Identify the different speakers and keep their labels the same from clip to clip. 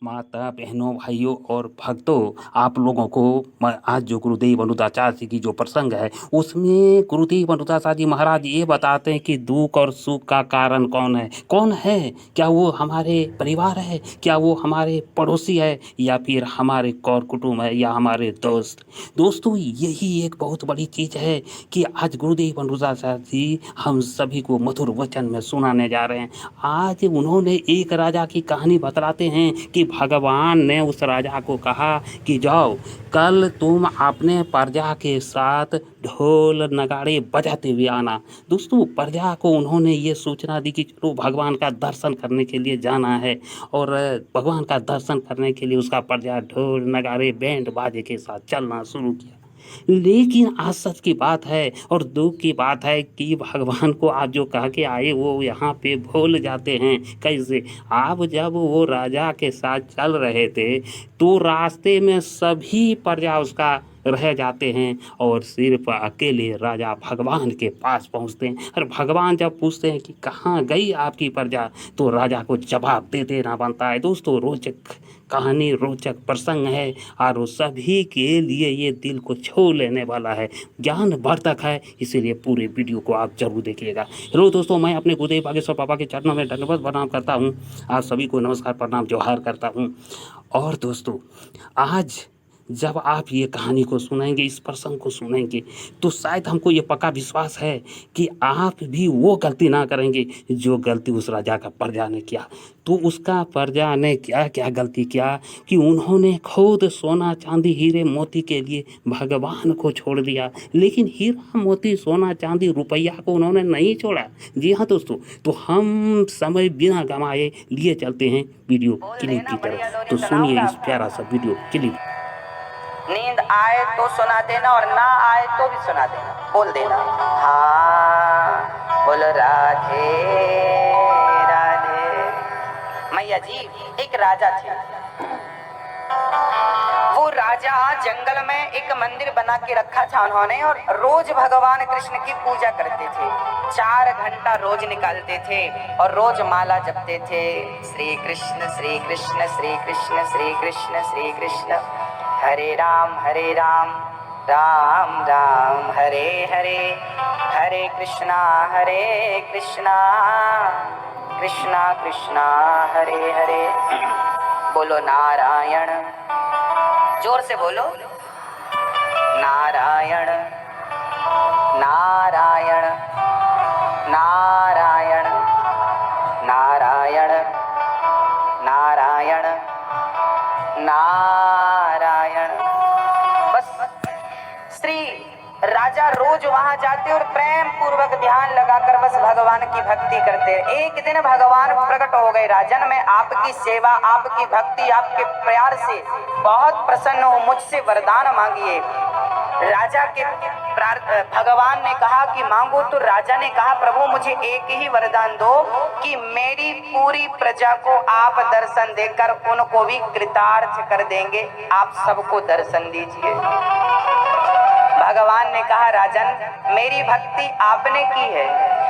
Speaker 1: माता बहनों भाइयों और भक्तों, आप लोगों को मैं आज जो गुरुदेव अनुदाचार्य जी की जो प्रसंग है उसमें गुरुदेव अनुदाचार्य जी महाराज ये बताते हैं कि दुख और सुख का कारण कौन है। क्या वो हमारे परिवार है, क्या वो हमारे पड़ोसी है, या फिर हमारे कौर कुटुंब है, या हमारे दोस्तों यही एक बहुत बड़ी चीज है कि आज गुरुदेव अनुदाचार्य जी हम सभी को मधुर वचन में सुनाने जा रहे हैं। आज उन्होंने एक राजा की कहानी बतलाते हैं कि भगवान ने उस राजा को कहा कि जाओ, कल तुम अपने प्रजा के साथ ढोल नगाड़े बजाते हुए आना। दोस्तों, प्रजा को उन्होंने ये सूचना दी कि चलो भगवान का दर्शन करने के लिए जाना है, और भगवान का दर्शन करने के लिए उसका प्रजा ढोल नगाड़े बैंड बाजे के साथ चलना शुरू किया। लेकिन आज सच की बात है और दुख की बात है कि भगवान को आप जो कह के आए वो यहाँ पे भूल जाते हैं। कैसे? आप जब वो राजा के साथ चल रहे थे तो रास्ते में सभी प्रजा उसका रह जाते हैं और सिर्फ अकेले राजा भगवान के पास पहुंचते हैं। और भगवान जब पूछते हैं कि कहाँ गई आपकी प्रजा, तो राजा को जवाब दे देना बनता है। दोस्तों, रोचक कहानी, रोचक प्रसंग है और सभी के लिए ये दिल को छू लेने वाला है, ज्ञानवर्धक है, इसीलिए पूरे वीडियो को आप जरूर देखिएगा। हेलो दोस्तों, मैं अपने गुरुदेव बागेश्वर बाबा के चरणों में दंडवत प्रणाम करता हूँ। आप सभी को नमस्कार, प्रणाम, जोहार करता हूँ। और दोस्तों, आज जब आप ये कहानी को सुनेंगे, इस प्रसंग को सुनेंगे, तो शायद हमको ये पक्का विश्वास है कि आप भी वो गलती ना करेंगे जो गलती उस राजा का प्रजा ने किया। तो उसका प्रजा ने क्या क्या गलती किया कि उन्होंने खुद सोना चांदी हीरे मोती के लिए भगवान को छोड़ दिया, लेकिन हीरा मोती सोना चांदी रुपया को उन्होंने नहीं छोड़ा। जी हाँ दोस्तों, तो हम समय बिना गंवाए लिए चलते हैं वीडियो क्लिप की तरफ। तो सुनिए इस प्यारा सा वीडियो क्लिप।
Speaker 2: नींद आए तो सुना देना और ना आए तो भी सुना देना, बोल देना हाँ बोल राधे राधे। मैया जी, एक राजा थे। वो राजा जंगल में एक मंदिर बना के रखा था उन्होंने, और रोज भगवान कृष्ण की पूजा करते थे। 4 घंटा रोज निकालते थे और रोज माला जपते थे, श्री कृष्ण श्री कृष्ण श्री कृष्ण श्री कृष्ण श्री कृष्ण, हरे राम राम राम हरे हरे, हरे कृष्णा कृष्णा कृष्णा हरे हरे। बोलो नारायण, जोर से बोलो, नारायण नारायण नारायण नारायण नारायण नारायण। बस श्री राजा रोज वहां जाते और प्रेम पूर्वक ध्यान लगाकर बस भगवान की भक्ति करते। एक दिन भगवान प्रकट हो गए, राजन मैं आपकी सेवा, आपकी भक्ति, आपके प्यार से बहुत प्रसन्न हूँ, मुझसे वरदान मांगिए। राजा के भगवान ने कहा कि मांगो, तो राजा ने कहा प्रभु मुझे एक ही वरदान दो कि मेरी पूरी प्रजा को आप दर्शन देकर उनको भी कृतार्थ कर देंगे, आप सबको दर्शन दीजिए। भगवान ने कहा राजन मेरी भक्ति आपने की है,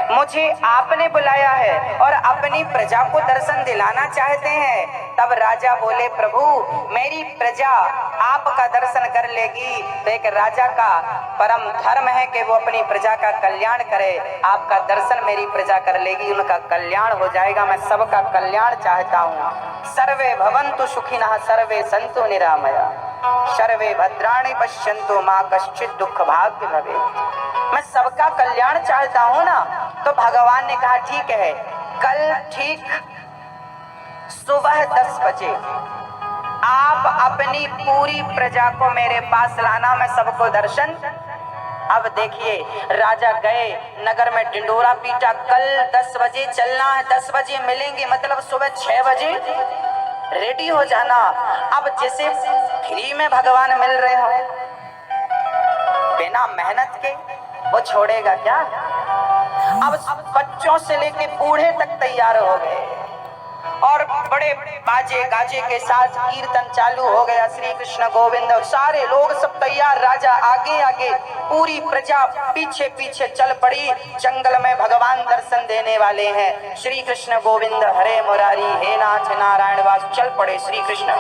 Speaker 2: मुझे आपने बुलाया है और अपनी प्रजा को दर्शन दिलाना चाहते हैं। तब राजा बोले प्रभु मेरी प्रजा आपका दर्शन कर लेगी, तो एक राजा का परम धर्म है कि वो अपनी प्रजा का कल्याण करे। आपका दर्शन मेरी प्रजा कर लेगी, उनका कल्याण हो जाएगा। मैं सबका कल्याण चाहता हूँ। सर्वे भवन्तु सुखिनः सर्वे सन्तु निरामया, सर्वे भद्राणि पश्यन्तु मा कश्चित् दुःख भाग् भवेत्। मैं सबका कल्याण चाहता हूँ ना। तो भगवान ने कहा ठीक है, कल ठीक सुबह 10 बजे आप अपनी पूरी प्रजा को मेरे पास लाना, मैं सबको दर्शन। अब देखिए राजा गए, नगर में ढिंडोरा पीटा, कल 10 बजे चलना है, 10 बजे मिलेंगे, मतलब सुबह 6 बजे रेडी हो जाना। अब जैसे फ्री में भगवान मिल रहे हो, बिना मेहनत के वो छोड़ेगा क्या। अब बच्चों से लेके बूढ़े तक तैयार हो गए और बड़े बाजे गाजे के साथ कीर्तन चालू हो गया। श्री कृष्ण गोविंद, सारे लोग सब तैयार, राजा आगे आगे, पूरी प्रजा पीछे पीछे चल पड़ी। जंगल में भगवान दर्शन देने वाले हैं। श्री कृष्ण गोविंद हरे मुरारी, हे नाथ नारायण वास, चल पड़े श्री कृष्ण।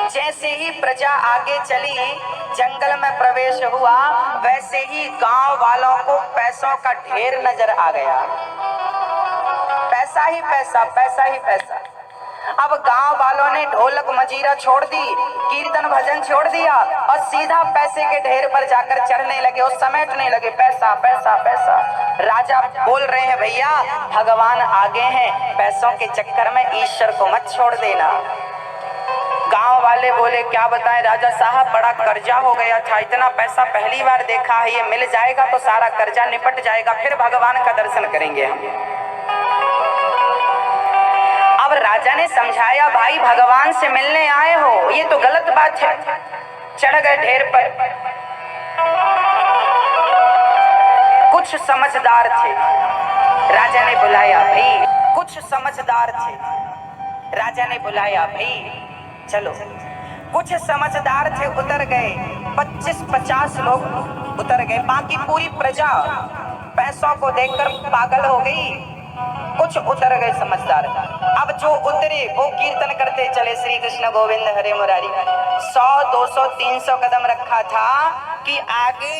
Speaker 2: जैसे ही प्रजा आगे चली, जंगल में प्रवेश हुआ, वैसे ही गांव वालों को पैसों का ढेर नजर आ गया। पैसा ही पैसा, पैसा ही पैसा। अब गांव वालों ने ढोलक मजीरा छोड़ दी, कीर्तन भजन छोड़ दिया और सीधा पैसे के ढेर पर जाकर चढ़ने लगे और समेटने लगे, पैसा पैसा पैसा। राजा बोल रहे हैं, भैया भगवान आगे हैं, पैसों के चक्कर में ईश्वर को मत छोड़ देना। गांव वाले बोले, क्या बताएं राजा साहब, बड़ा कर्जा हो गया था, इतना पैसा पहली बार देखा है, ये मिल जाएगा तो सारा कर्जा निपट जाएगा, फिर भगवान का दर्शन करेंगे हम। अब राजा ने समझाया, भाई भगवान से मिलने आए हो, ये तो गलत बात है। चढ़ गए ढेर पर। कुछ समझदार थे, राजा ने बुलाया, भाई कुछ समझदार थे, राजा ने बुलाया, भाई चलो। कुछ समझदार थे, उतर गए। 25-50 लोग उतर गए, बाकी पूरी प्रजा पैसों को देखकर पागल हो गई। कुछ उतर गए समझदार। अब जो उतरे वो कीर्तन करते चले, श्री कृष्ण गोविंद हरे मुरारी। 100, 200, 300 कदम रखा था कि आगे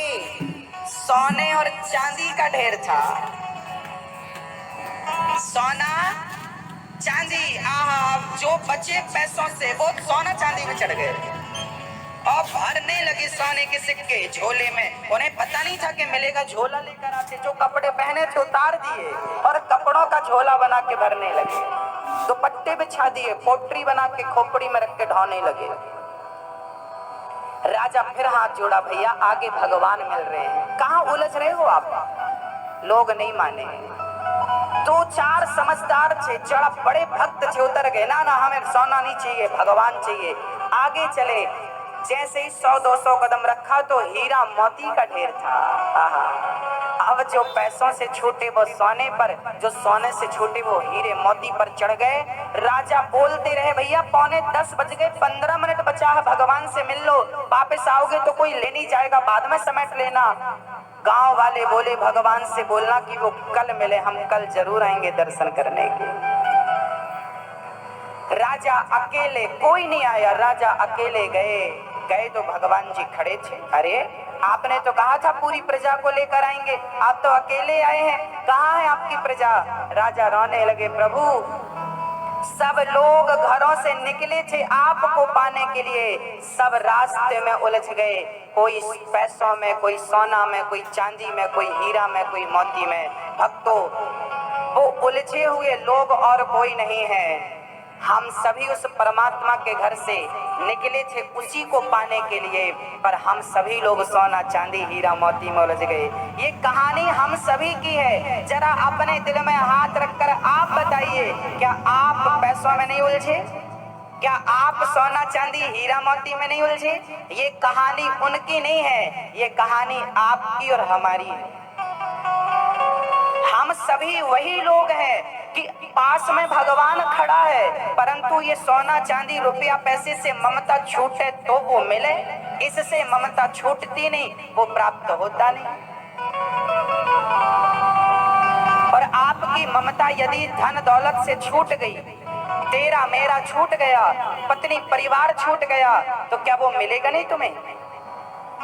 Speaker 2: सोने और चांदी का ढेर था। सोना चांदी, आहा, जो बचे पैसों से वो सोना चांदी में चढ़ गए और भरने लगे सोने के सिक्के झोले में। उन्हें पता नहीं था कि मिलेगा, झोला लेकर आते, जो कपड़े पहने थे उतार दिए और कपड़ों का झोला बना के भरने लगे। दुपट्टे बिछा दिए, पोटरी बना के खोपड़ी में रख के ढोने लगे। राजा फिर हाथ जोड़ा, भैया आगे भगवान मिल रहे हैं, कहाँ उलझ रहे हो आप। लोग नहीं माने। 2-4 समझदार थे, चढ़ा, बड़े भक्त थे, उतर गए, ना ना हमें सोना नहीं चाहिए, भगवान चाहिए। आगे चले, जैसे ही 100-200 कदम रखा तो हीरा मोती का ढेर था। अब जो पैसों से छूटे वो सोने पर, जो सोने से छूटे वो हीरे मोती पर चढ़ गए। राजा बोलते रहे, भैया 9:45 बज गए, 15 मिनट बचा है, भगवान से मिल लो, वापस आओगे तो कोई ले नहीं जाएगा, बाद में समेट लेना। गांव वाले बोले, भगवान से बोलना कि वो कल मिले, हम कल जरूर आएंगे दर्शन करने के। राजा अकेले, कोई नहीं आया, राजा अकेले गए तो भगवान जी खड़े थे। अरे आपने तो कहा था पूरी प्रजा को लेकर आएंगे, आप तो अकेले आए हैं, कहाँ है आपकी प्रजा। राजा रोने लगे, प्रभु सब लोग घरों से निकले थे आपको पाने के लिए, सब रास्ते में उलझ गए, कोई पैसों में, कोई सोना में, कोई चांदी में, कोई हीरा में, कोई मोती में। भक्तों, वो उलझे हुए लोग और कोई नहीं है, हम सभी उस परमात्मा के घर से निकले थे उसी को पाने के लिए, पर हम सभी लोग सोना चांदी हीरा मोती में उलझ गए। ये कहानी हम सभी की है। जरा अपने दिल में हाथ रखकर आप बताइए, क्या आप पैसों में नहीं उलझे? क्या आप सोना चांदी हीरा मोती में नहीं उलझे? ये कहानी उनकी नहीं है, ये कहानी आपकी और हमारी है। हम सभी वही लोग हैं कि पास में भगवान खड़ा है, परंतु ये सोना चांदी रुपया पैसे से ममता छूटे तो वो मिले, इससे ममता छूटती नहीं, वो प्राप्त होता नहीं। और आपकी ममता यदि धन दौलत से छूट गई, तेरा मेरा छूट गया, पत्नी परिवार छूट गया, तो क्या वो मिलेगा नहीं तुम्हें?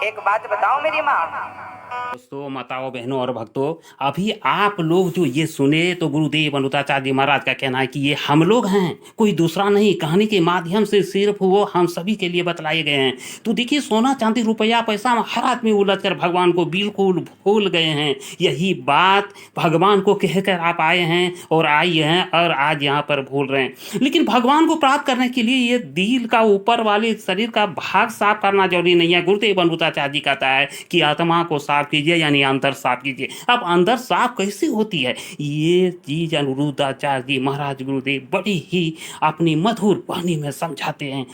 Speaker 2: एक बात बताओ मेरी माँ।
Speaker 1: दोस्तों, माताओं, बहनों और भक्तों, अभी आप लोग जो ये सुने तो गुरुदेव अनुताचार्य जी महाराज का कहना है कि ये हम लोग हैं, कोई दूसरा नहीं। कहानी के माध्यम से सिर्फ वो हम सभी के लिए बतलाए गए हैं। तो देखिए, सोना चांदी रुपया पैसा में हर आदमी उलझकर भगवान को बिल्कुल भूल गए हैं। यही बात भगवान को कहकर आप आए हैं और आई हैं और आज यहाँ पर भूल रहे हैं। लेकिन भगवान को प्राप्त करने के लिए ये दिल का ऊपर वाले शरीर का भाग साफ करना जरूरी नहीं है। गुरुदेव अनुताचार्य जी कहता है कि आत्मा को साफ साफ कीजिए यानी अंदर साफ कीजिए। अब अंदर साफ कैसे होती है, ये चीज अनिरुद्धाचार्य जी महाराज गुरुदेव बड़ी ही अपनी मधुर वाणी में समझाते हैं।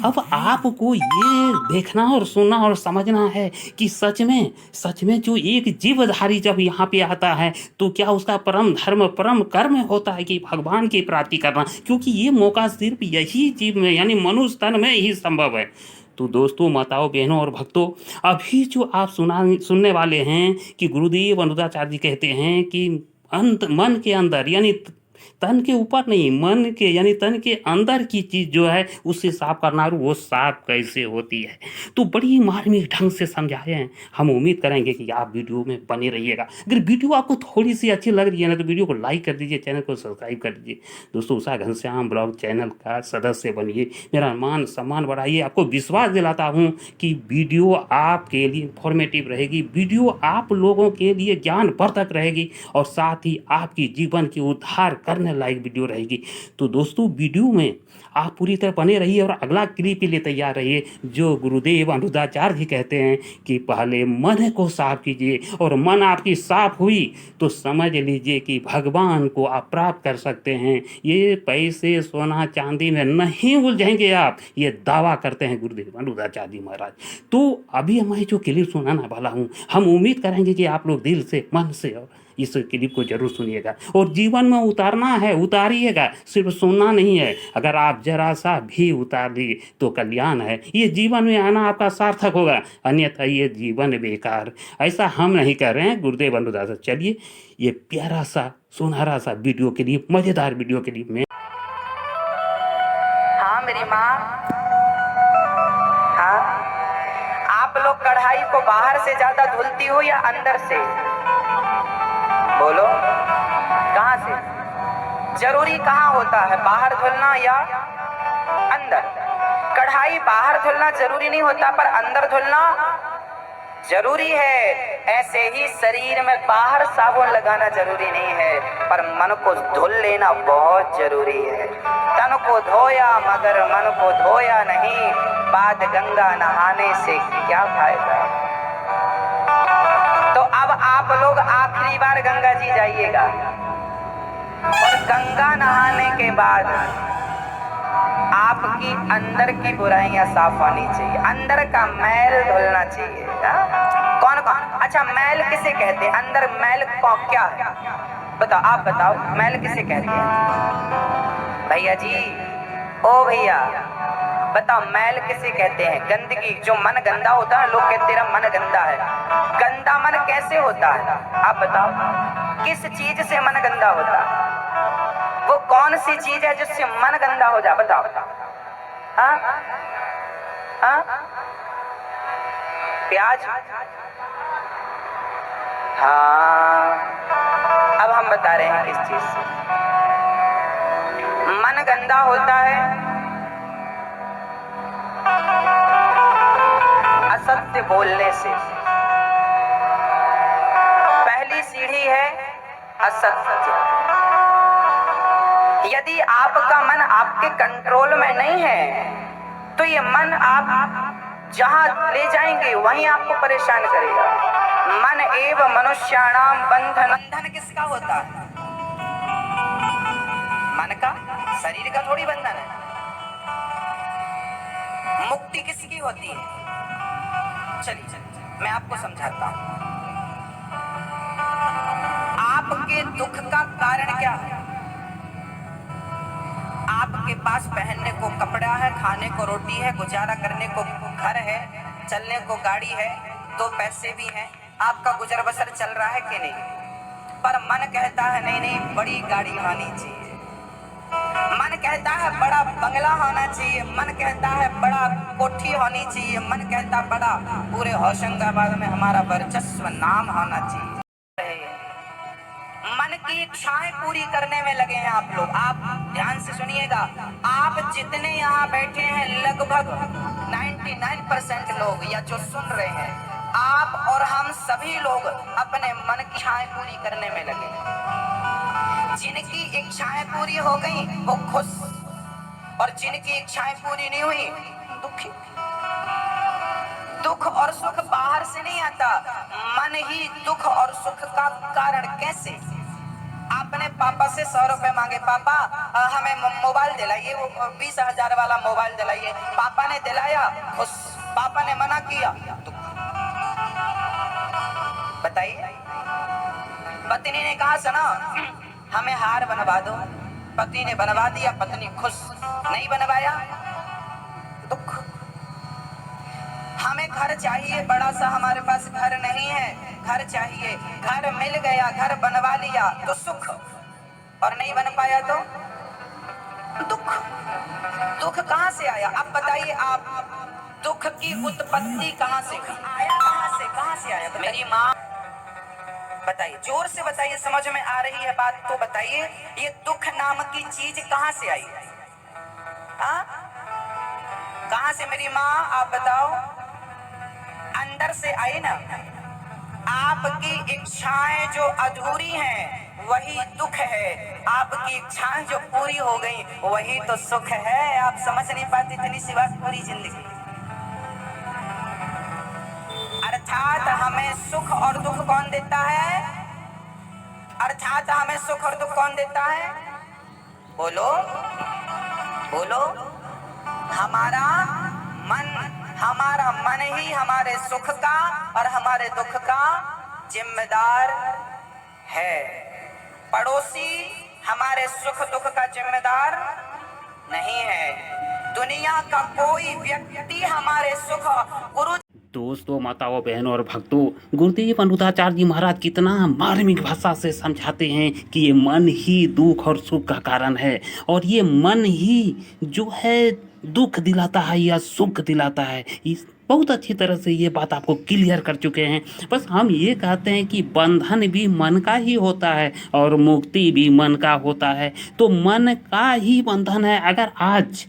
Speaker 1: अब आपको ये देखना और सुनना और समझना है कि सच में जो एक जीवधारी जब यहाँ पे आता है तो क्या उसका परम धर्म परम कर्म होता है कि भगवान की प्राप्ति करना, क्योंकि ये मौका सिर्फ यही जीव में यानी मनुष्य तन में ही संभव है। तो दोस्तों, माताओं, बहनों और भक्तों, अभी जो आप सुनने वाले हैं कि गुरुदेव अनिरुद्धाचार्य जी कहते हैं कि मन के अंदर यानी तन के ऊपर नहीं, मन के यानी तन के अंदर की चीज जो है उससे साफ करना, और वो साफ कैसे होती है तो बड़ी मार्मिक ढंग से समझाए हैं। हम उम्मीद करेंगे कि आप वीडियो में बने रहिएगा। अगर वीडियो आपको थोड़ी सी अच्छी लग रही है ना तो वीडियो को लाइक कर दीजिए, चैनल को सब्सक्राइब कर दीजिए। दोस्तों, उषा घनश्याम ब्लॉग चैनल का सदस्य बनिए, मेरा मान सम्मान बढ़ाइए। आपको विश्वास दिलाता हूँ कि वीडियो आपके लिए इंफॉर्मेटिव रहेगी, वीडियो आप लोगों के लिए ज्ञानवर्धक रहेगी और साथ ही आपकी जीवन की उद्धार करने लायक वीडियो रहेगी। तो दोस्तों, वीडियो में आप पूरी तरह बने रहिए और अगला क्लिप के लिए तैयार रहिए, जो गुरुदेव अनिरुद्धाचार्य जी कहते हैं कि पहले मन को साफ कीजिए, और मन आपकी साफ हुई तो समझ लीजिए कि भगवान को आप प्राप्त कर सकते हैं। ये पैसे सोना चांदी में नहीं उलझेंगे आप, ये दावा करते हैं गुरुदेव अनिरुद्धाचार्य जी महाराज। तो अभी मैं जो क्लिप सुनाने वाला हूँ, हम उम्मीद करेंगे कि आप लोग दिल से मन से और इस क्लिप को जरूर सुनिएगा और जीवन में उतारना है, उतारिएगा, सिर्फ सुनना नहीं है। अगर आप जरा सा भी उतार लिए तो कल्याण है, ये जीवन में आना आपका सार्थक होगा, अन्यथा ये जीवन बेकार। ऐसा हम नहीं कर रहे हैं, गुरुदेव अनिरुद्धाचार्य। चलिए ये प्यारा सा सुनहरा सा वीडियो के लिए, मजेदार वीडियो के लिए मैं
Speaker 2: हाँ मेरी माँ, हाँ आप लोग कढ़ाई को बाहर से ज्यादा धुलती हो या अंदर से? बोलो कहाँ से? जरूरी कहाँ होता है, बाहर धुलना या अंदर? कढ़ाई बाहर धुलना जरूरी नहीं होता पर अंदर धुलना जरूरी है। ऐसे ही शरीर में बाहर साबुन लगाना जरूरी नहीं है पर मन को धुल लेना बहुत जरूरी है। तन को धोया मगर मन को धोया नहीं, बाद गंगा नहाने से क्या फायदा। तो अब आप लोग आखिरी बार गंगा जी जाइएगा और गंगा नहाने के बाद आपकी अंदर की बुराइयां साफ होनी चाहिए, अंदर का मैल धुलना चाहिए। कौन कौन? अच्छा, मैल किसे कहते हैं? अंदर मैल क्या है बताओ, आप बताओ मैल किसे कहते हैं? भैया जी, ओ भैया बताओ मैल किसे कहते हैं? गंदगी, जो मन गंदा होता है, लोग कहते तेरा मन गंदा है। गंदा मन कैसे होता है आप बताओ? किस चीज से मन गंदा होता है? वो कौन सी चीज है जिससे मन गंदा हो जाए? बताओ। हाँ हाँ, प्याज? हाँ, अब हम बता रहे हैं किस चीज से मन गंदा होता है। असत्य बोलने से। पहली सीढ़ी है असत्य। यदि आपका मन आपके कंट्रोल में नहीं है तो ये मन आप जहां ले जाएंगे वहीं आपको परेशान करेगा। मन एवं मनुष्याणाम बंधन। बंधन किसका होता है? मन का, शरीर का थोड़ी बंधन है। मुक्ति किसकी होती है? चलिए मैं आपको समझाता हूं। आपके दुख का कारण क्या है? आपके पास पहनने को कपड़ा है, खाने को रोटी है, गुजारा करने को घर है, चलने को गाड़ी है, दो पैसे भी हैं, आपका गुजर बसर चल रहा है कि नहीं? पर मन कहता है नहीं नहीं, बड़ी गाड़ी होनी चाहिए। मन कहता है बड़ा बंगला होना चाहिए, मन कहता है बड़ा कोठी होनी चाहिए, मन कहता बड़ा पूरे होशंगाबाद में हमारा वर्चस्व नाम होना चाहिए। मन की इच्छाएं पूरी करने में लगे हैं आप लोग। आप ध्यान से सुनिएगा, आप जितने यहाँ बैठे हैं लगभग 99% लोग या जो सुन रहे हैं, आप और हम सभी लोग अपने मन की इच्छाएं पूरी करने में लगे हैं। जिनकी इच्छाएं पूरी हो गई वो खुश, और जिनकी इच्छाएं पूरी नहीं हुई दुखी। दुख और सुख बाहर से नहीं आता, मन ही दुख और सुख का कारण। कैसे? आपने पापा से 100 रुपए मांगे, पापा हमें मोबाइल दिलाइए, वो 20,000 वाला मोबाइल दिलाइए। पापा ने दिलाया, खुश। पापा ने मना किया, दुख। बताइए। पत्नी ने कहा सुना हमें हार बनवा दो, पति ने बनवा दिया, पत्नी खुश। नहीं बनवाया, दुख। हमें घर चाहिए बड़ा सा, हमारे पास घर नहीं है, घर चाहिए, घर मिल गया, घर बनवा लिया तो सुख, और नहीं बन पाया तो दुख। दुख कहां से आया? अब बताइए आप, दुख की उत्पत्ति कहां से आया? कहां से आया? मेरी माँ, बताइए, जोर से बताइए, समझ में आ रही है बात तो बताइए, ये दुख नाम की चीज कहां से आई? कहां से मेरी माँ, आप बताओ? अंदर से आई ना। आपकी इच्छाएं जो अधूरी हैं वही दुख है, आपकी इच्छाएं जो पूरी हो गई वही तो सुख है। आप समझ नहीं पाते इतनी सी बात पूरी जिंदगी। अर्थात हमें सुख और दुख कौन देता है? अर्थात हमें सुख और दुख कौन देता है? बोलो बोलो। हमारा मन। हमारा मन ही हमारे सुख का और हमारे दुख का जिम्मेदार है। पड़ोसी हमारे सुख दुख का जिम्मेदार नहीं है। दुनिया का कोई व्यक्ति हमारे सुख गुरु।
Speaker 1: दोस्तों, माताओं, बहनों और भक्तों, गुरुदेव अनिरुद्धाचार्य जी महाराज कितना मार्मिक भाषा से समझाते हैं कि ये मन ही दुख और सुख का कारण है, और ये मन ही जो है दुख दिलाता है या सुख दिलाता है। इस बहुत अच्छी तरह से ये बात आपको क्लियर कर चुके हैं। बस हम ये कहते हैं कि बंधन भी मन का ही होता है और मुक्ति भी मन का होता है, तो मन का ही बंधन है। अगर आज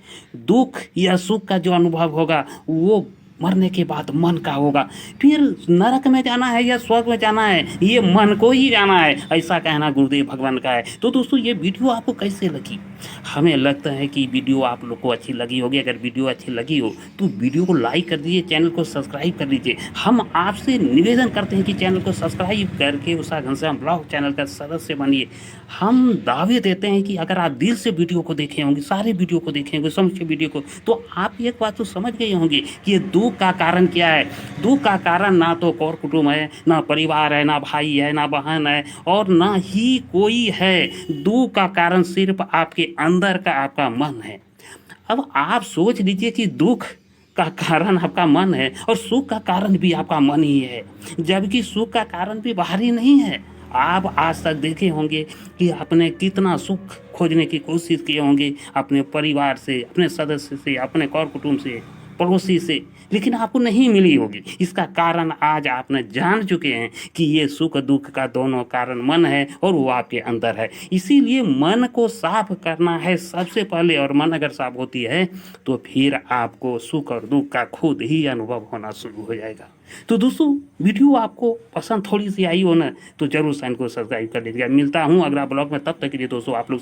Speaker 1: दुख या सुख का जो अनुभव होगा वो मरने के बाद मन का होगा। फिर नरक में जाना है या स्वर्ग में जाना है, ये मन को ही जाना है, ऐसा कहना गुरुदेव भगवान का है। तो दोस्तों, ये वीडियो आपको कैसे लगी? हमें लगता है कि वीडियो आप लोग को अच्छी लगी होगी। अगर वीडियो अच्छी लगी हो तो वीडियो को लाइक कर दीजिए, चैनल को सब्सक्राइब कर लीजिए। हम आपसे निवेदन करते हैं कि चैनल को सब्सक्राइब करके उषा घनश्याम ब्लॉग चैनल का सदस्य बनिए। हम दावे देते हैं कि अगर आप दिल से वीडियो को देखे होंगे, सारे वीडियो को देखे होंगे, समझे वीडियो को, तो आप एक बात तो समझ गए होंगे कि ये दुख का कारण क्या है। दुख का कारण ना तो कौर कुटुंब है, ना परिवार है, ना भाई है, ना बहन है, और ना ही कोई है। दुख का कारण सिर्फ आपके अंदर का आपका मन है। अब आप सोच लीजिए कि दुख का कारण आपका मन है और सुख का कारण भी आपका मन ही है, जबकि सुख का कारण भी बाहरी नहीं है। आप आज तक देखे होंगे कि आपने कितना सुख खोजने की कोशिश किए होंगे, अपने परिवार से, अपने सदस्य से, अपने कौर कुटुंब से, पड़ोसी से, लेकिन आपको नहीं मिली होगी। इसका कारण आज आपने जान चुके हैं कि ये सुख दुख का दोनों कारण मन है और वो आपके अंदर है। इसीलिए मन को साफ करना है सबसे पहले, और मन अगर साफ होती है तो फिर आपको सुख और दुख का खुद ही अनुभव होना शुरू हो जाएगा। तो दोस्तों, वीडियो आपको पसंद थोड़ी सी आई हो ना, तो जरूर चैनल को सब्सक्राइब कर लीजिएगा। मिलता हूँ अगला ब्लॉग में, तब तक के लिए दोस्तों आप लोग